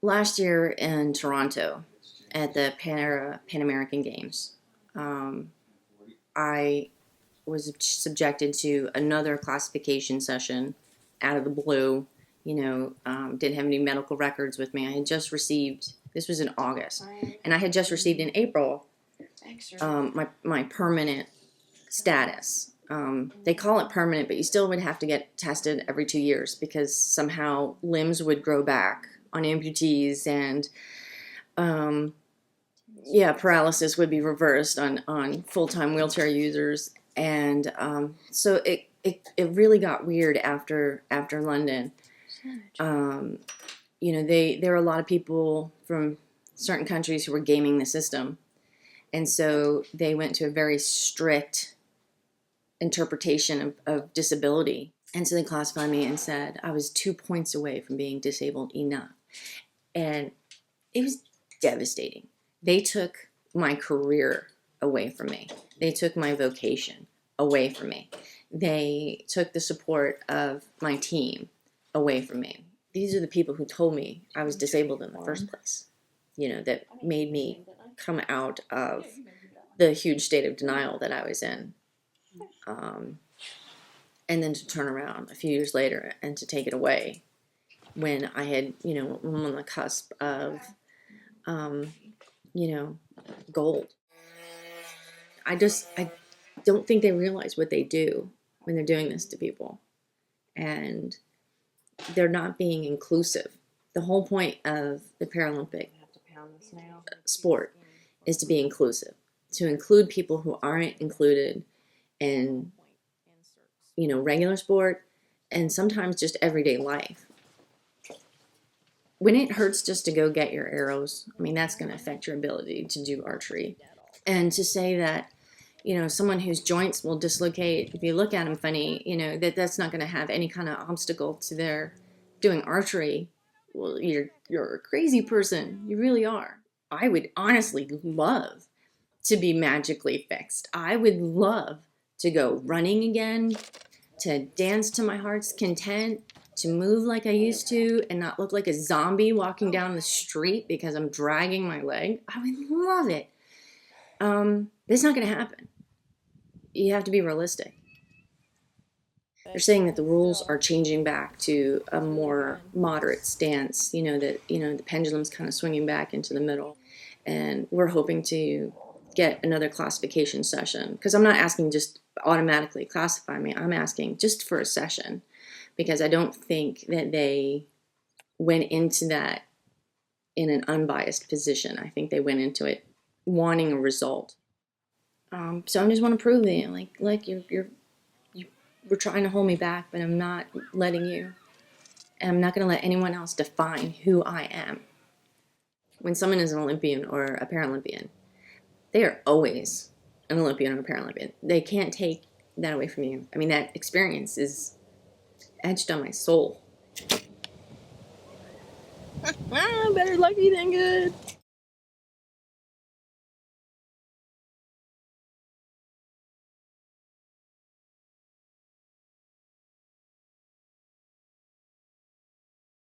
last year in Toronto at the Pan American Games, I was subjected to another classification session out of the blue. Didn't have any medical records with me. I had just received, this was in August, and I had just received in April my permanent status. They call it permanent, but you still would have to get tested every 2 years because somehow limbs would grow back on amputees, and paralysis would be reversed on full-time wheelchair users. And so it really got weird after London. There were a lot of people from certain countries who were gaming the system, and so they went to a very strict interpretation of disability. And so they classified me and said I was 2 points away from being disabled enough. And it was devastating. They took my career away from me. They took my vocation away from me. They took the support of my team away from me. These are the people who told me I was disabled in the first place, that made me come out of the huge state of denial that I was in. And then to turn around a few years later and to take it away when I had, I'm on the cusp of, gold. I don't think they realize what they do when they're doing this to people. And they're not being inclusive. The whole point of the Paralympic sport is to be inclusive, to include people who aren't included in, regular sport and sometimes just everyday life. When it hurts just to go get your arrows, that's going to affect your ability to do archery. And to say that, someone whose joints will dislocate, if you look at them funny, that's not going to have any kind of obstacle to their doing archery, well, you're a crazy person. You really are. I would honestly love to be magically fixed. I would love to go running again, to dance to my heart's content, to move like I used to and not look like a zombie walking down the street because I'm dragging my leg. I would love it. But it's not going to happen. You have to be realistic. They're saying that the rules are changing back to a more moderate stance, that the pendulum's kind of swinging back into the middle. And we're hoping to get another classification session, because I'm not asking just automatically classify me. I'm asking just for a session, because I don't think that they went into that in an unbiased position. I think they went into it wanting a result. So I just want to prove that, like you're we're trying to hold me back, but I'm not letting you. And I'm not going to let anyone else define who I am. When someone is an Olympian or a Paralympian, they are always an Olympian or a Paralympian. They can't take that away from you. That experience is etched on my soul. Better lucky than good.